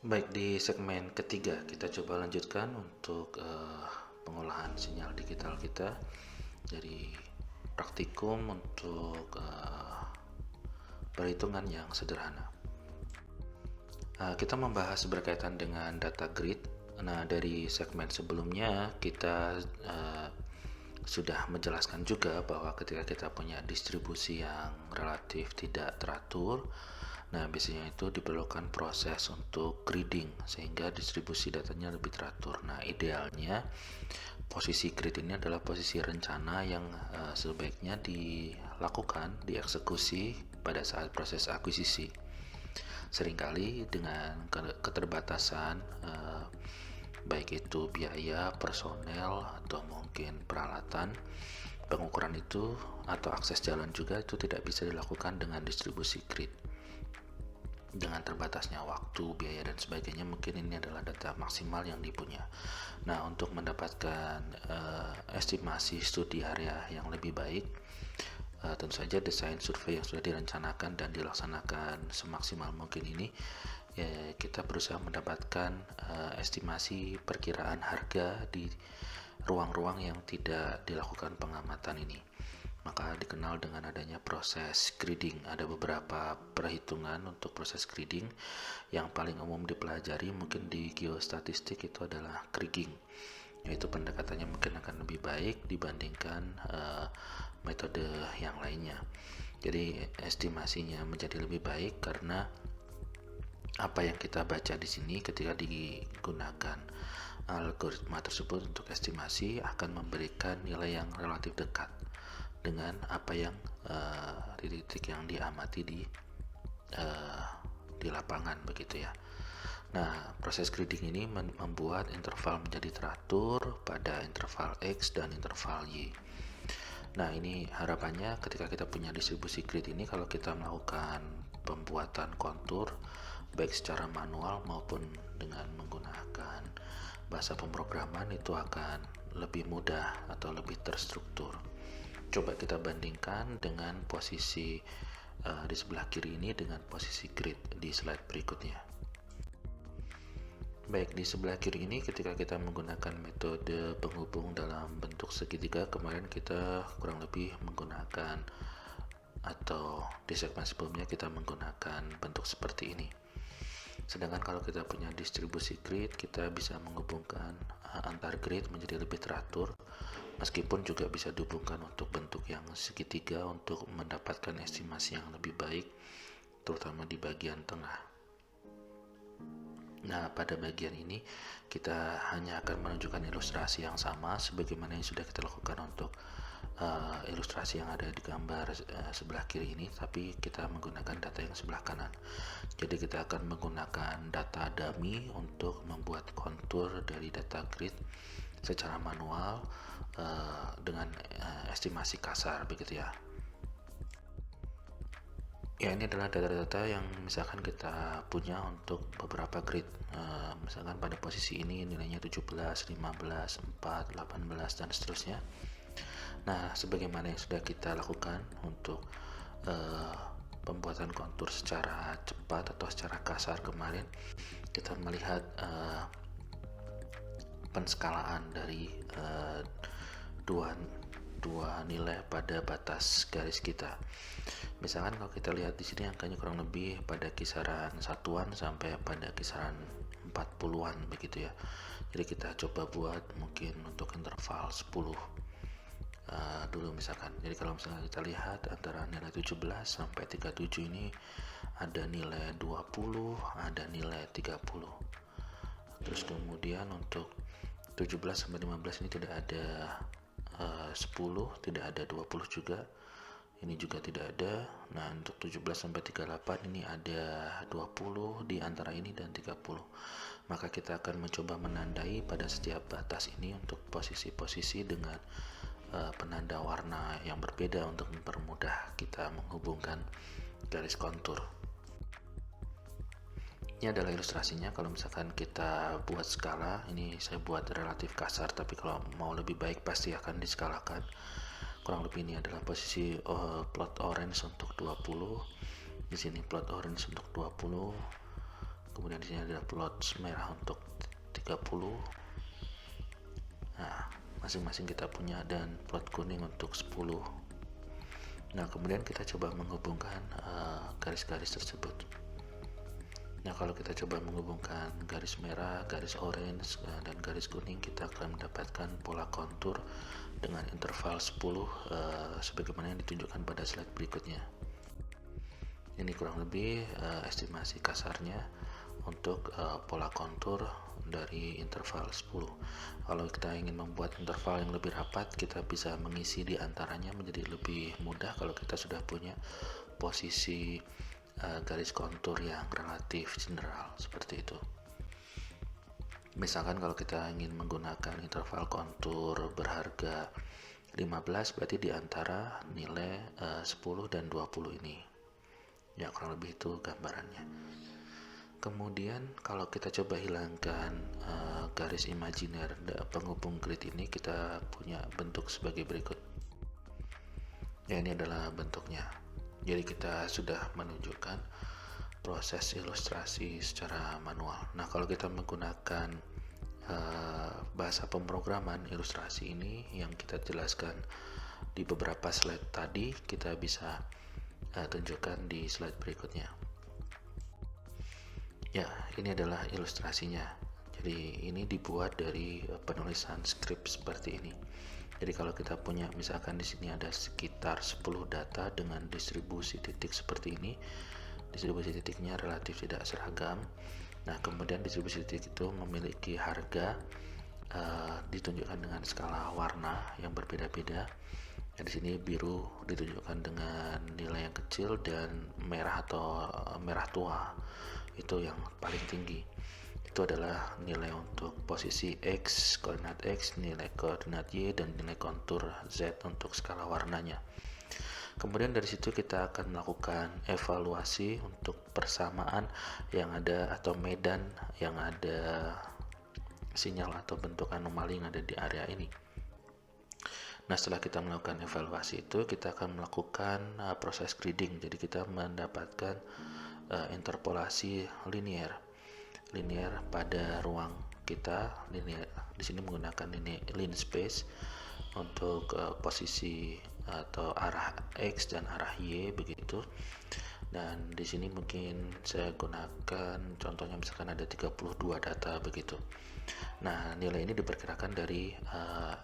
Baik, di segmen ketiga kita coba lanjutkan untuk pengolahan sinyal digital kita dari praktikum untuk perhitungan yang sederhana. Kita membahas berkaitan dengan data grid. Nah, dari segmen sebelumnya kita sudah menjelaskan juga bahwa ketika kita punya distribusi yang relatif tidak teratur, nah biasanya itu diperlukan proses untuk griding sehingga distribusi datanya lebih teratur. Nah, idealnya posisi grid ini adalah posisi rencana yang sebaiknya dilakukan, dieksekusi pada saat proses akuisisi. Seringkali dengan keterbatasan baik itu biaya, personel, atau mungkin peralatan, pengukuran itu atau akses jalan juga itu tidak bisa dilakukan dengan distribusi grid. Dengan terbatasnya waktu, biaya, dan sebagainya, mungkin ini adalah data maksimal yang dipunya. Nah, untuk mendapatkan estimasi studi area yang lebih baik, tentu saja desain survei yang sudah direncanakan dan dilaksanakan semaksimal mungkin ini, ya, kita berusaha mendapatkan estimasi perkiraan harga di ruang-ruang yang tidak dilakukan pengamatan ini. Maka dikenal dengan adanya proses grading. Ada beberapa perhitungan untuk proses grading. Yang paling umum dipelajari mungkin di geostatistik itu adalah kriging, yaitu pendekatannya mungkin akan lebih baik dibandingkan metode yang lainnya. Jadi estimasinya menjadi lebih baik karena apa yang kita baca di sini ketika digunakan algoritma tersebut untuk estimasi akan memberikan nilai yang relatif dekat dengan apa yang titik yang diamati di lapangan begitu ya. Nah, proses grading ini membuat interval menjadi teratur pada interval X dan interval Y. Nah, ini harapannya ketika kita punya distribusi grid ini, kalau kita melakukan pembuatan kontur baik secara manual maupun dengan menggunakan bahasa pemrograman, itu akan lebih mudah atau lebih terstruktur. Coba kita bandingkan dengan posisi di sebelah kiri ini dengan posisi grid di slide berikutnya. Baik, di sebelah kiri ini ketika kita menggunakan metode penghubung dalam bentuk segitiga, kemarin kita kurang lebih menggunakan, atau di segmen sebelumnya kita menggunakan bentuk seperti ini. Sedangkan kalau kita punya distribusi grid, kita bisa menghubungkan antar grid menjadi lebih teratur, meskipun juga bisa dihubungkan untuk bentuk yang segitiga untuk mendapatkan estimasi yang lebih baik, terutama di bagian tengah. Nah, pada bagian ini kita hanya akan menunjukkan ilustrasi yang sama sebagaimana yang sudah kita lakukan untuk ilustrasi yang ada di gambar sebelah kiri ini, tapi kita menggunakan data yang sebelah kanan. Jadi kita akan menggunakan data dummy untuk membuat kontur dari data grid secara manual dengan estimasi kasar begitu ya. Ya, ini adalah data-data yang misalkan kita punya untuk beberapa grid. Misalkan pada posisi ini nilainya 17, 15, 4, 18, dan seterusnya. Nah, sebagaimana yang sudah kita lakukan untuk pembuatan kontur secara cepat atau secara kasar kemarin, kita melihat penskalaan dari dua nilai pada batas garis kita. Misalkan kalau kita lihat di sini angkanya kurang lebih pada kisaran satuan sampai pada kisaran 40-an begitu ya. Jadi kita coba buat mungkin untuk interval 10 dulu misalkan. Jadi kalau misalnya kita lihat antara nilai 17 sampai 37 ini ada nilai 20, ada nilai 30. Terus kemudian untuk 17 sampai 15 ini tidak ada 10, tidak ada 20 juga. Ini juga tidak ada. Nah, untuk 17 sampai 38 ini ada 20 di antara ini dan 30. Maka kita akan mencoba menandai pada setiap batas ini untuk posisi-posisi dengan penanda warna yang berbeda untuk mempermudah kita menghubungkan garis kontur. Ini adalah ilustrasinya. Kalau misalkan kita buat skala, ini saya buat relatif kasar, tapi kalau mau lebih baik pasti akan diskalakan. Kurang lebih ini adalah posisi plot orange untuk 20. Di sini plot orange untuk 20. kemudian di sini ada plot merah untuk 30. Nah, masing-masing kita punya, dan plot kuning untuk 10. Nah, kemudian kita coba menghubungkan garis-garis tersebut. Nah, kalau kita coba menghubungkan garis merah, garis orange, dan garis kuning, kita akan mendapatkan pola kontur dengan interval 10 sebagaimana yang ditunjukkan pada slide berikutnya. Ini kurang lebih estimasi kasarnya untuk pola kontur dari interval 10. Kalau kita ingin membuat interval yang lebih rapat, kita bisa mengisi di antaranya menjadi lebih mudah kalau kita sudah punya posisi garis kontur yang relatif general seperti itu. Misalkan kalau kita ingin menggunakan interval kontur berharga 15, berarti di antara nilai 10 dan 20 ini. Ya, kurang lebih itu gambarannya. Kemudian kalau kita coba hilangkan garis imajiner penghubung grid ini, kita punya bentuk sebagai berikut. Ya, ini adalah bentuknya. Jadi kita sudah menunjukkan proses ilustrasi secara manual. Nah, kalau kita menggunakan bahasa pemrograman ilustrasi ini yang kita jelaskan di beberapa slide tadi, kita bisa tunjukkan di slide berikutnya. Ya, ini adalah ilustrasinya. Jadi ini dibuat dari penulisan skrip seperti ini. Jadi kalau kita punya, misalkan di sini ada sekitar 10 data dengan distribusi titik seperti ini. Distribusi titiknya relatif tidak seragam. Nah, kemudian distribusi titik itu memiliki harga ditunjukkan dengan skala warna yang berbeda-beda. Ya, di sini biru ditunjukkan dengan nilai yang kecil, dan merah atau merah tua itu yang paling tinggi. Itu adalah nilai untuk posisi X, koordinat X, nilai koordinat Y, dan nilai kontur Z untuk skala warnanya. Kemudian dari situ kita akan melakukan evaluasi untuk persamaan yang ada atau medan yang ada sinyal atau bentuk anomali yang ada di area ini. Nah, setelah kita melakukan evaluasi itu, kita akan melakukan proses grading. Jadi kita mendapatkan interpolasi linear pada ruang kita. Linear di sini menggunakan line space untuk posisi atau arah X dan arah Y begitu. Dan di sini mungkin saya gunakan contohnya, misalkan ada 32 data begitu. Nah, nilai ini diperkirakan dari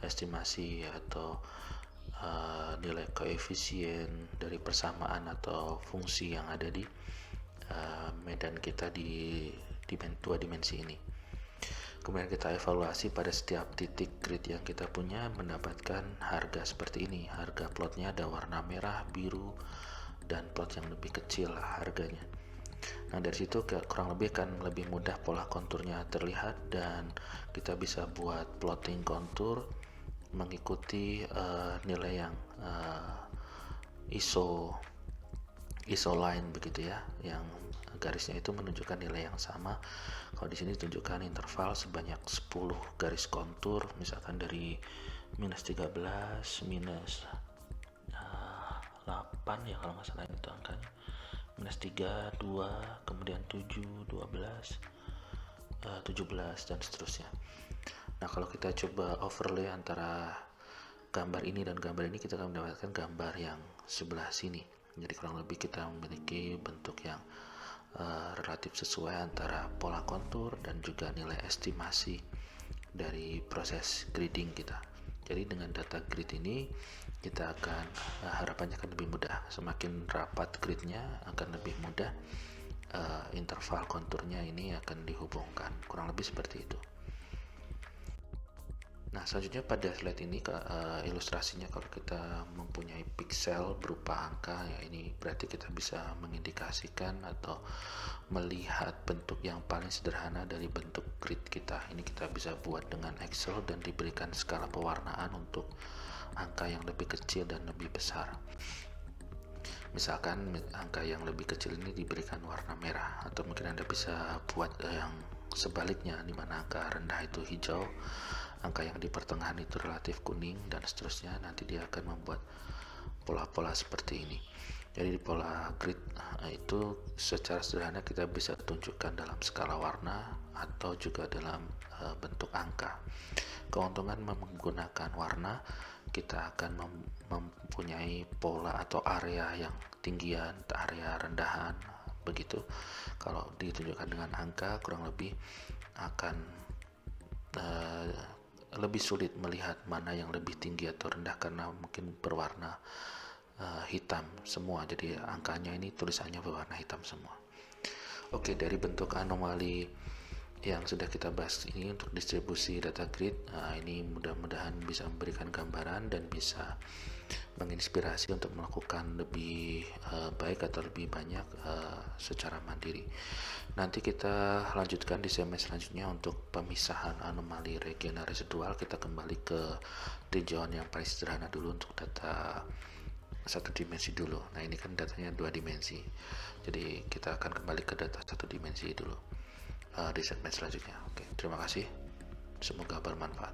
estimasi atau nilai koefisien dari persamaan atau fungsi yang ada di medan kita di dua dimensi ini. Kemudian kita evaluasi pada setiap titik grid yang kita punya, mendapatkan harga seperti ini. Harga plotnya ada warna merah, biru, dan plot yang lebih kecil harganya. Nah, dari situ kurang lebih kan lebih mudah pola konturnya terlihat, dan kita bisa buat plotting kontur mengikuti nilai yang ISO line begitu ya, yang garisnya itu menunjukkan nilai yang sama. Kalau di sini tunjukkan interval sebanyak 10 garis kontur, misalkan dari -13, -8 ya kalau nggak salah itu angkanya, -3, 2, kemudian 7, 12, 17, dan seterusnya. Nah, kalau kita coba overlay antara gambar ini dan gambar ini, kita akan mendapatkan gambar yang sebelah sini. Jadi kurang lebih kita memiliki bentuk yang relatif sesuai antara pola kontur dan juga nilai estimasi dari proses grading kita. Jadi dengan data grid ini kita akan harapannya akan lebih mudah. Semakin rapat gridnya akan lebih mudah interval konturnya ini akan dihubungkan. Kurang lebih seperti itu. Nah, selanjutnya pada slide ini ilustrasinya, kalau kita mempunyai pixel berupa angka, ya ini berarti kita bisa mengindikasikan atau melihat bentuk yang paling sederhana dari bentuk grid kita. Ini kita bisa buat dengan Excel dan diberikan skala pewarnaan untuk angka yang lebih kecil dan lebih besar. Misalkan angka yang lebih kecil ini diberikan warna merah, atau mungkin Anda bisa buat yang sebaliknya, di mana angka rendah itu hijau, angka yang di pertengahan itu relatif kuning, dan seterusnya. Nanti dia akan membuat pola-pola seperti ini. Jadi di pola grid Nah, itu secara sederhana kita bisa tunjukkan dalam skala warna atau juga dalam bentuk angka. Keuntungan menggunakan warna, kita akan mempunyai pola atau area yang tinggian, area rendahan, begitu. Kalau ditunjukkan dengan angka, kurang lebih akan lebih sulit melihat mana yang lebih tinggi atau rendah karena mungkin berwarna hitam semua, jadi angkanya ini tulisannya berwarna hitam semua. Oke, dari bentuk anomali yang sudah kita bahas ini untuk distribusi data grid, ini mudah-mudahan bisa memberikan gambaran dan bisa menginspirasi untuk melakukan lebih baik atau lebih banyak secara mandiri. Nanti kita lanjutkan di semester selanjutnya untuk pemisahan anomali regional residual. Kita kembali ke tinjauan yang paling sederhana dulu untuk data satu dimensi dulu. Nah, ini kan datanya 2 dimensi, jadi kita akan kembali ke data 1 dimensi dulu di segmen selanjutnya. Oke, terima kasih, semoga bermanfaat.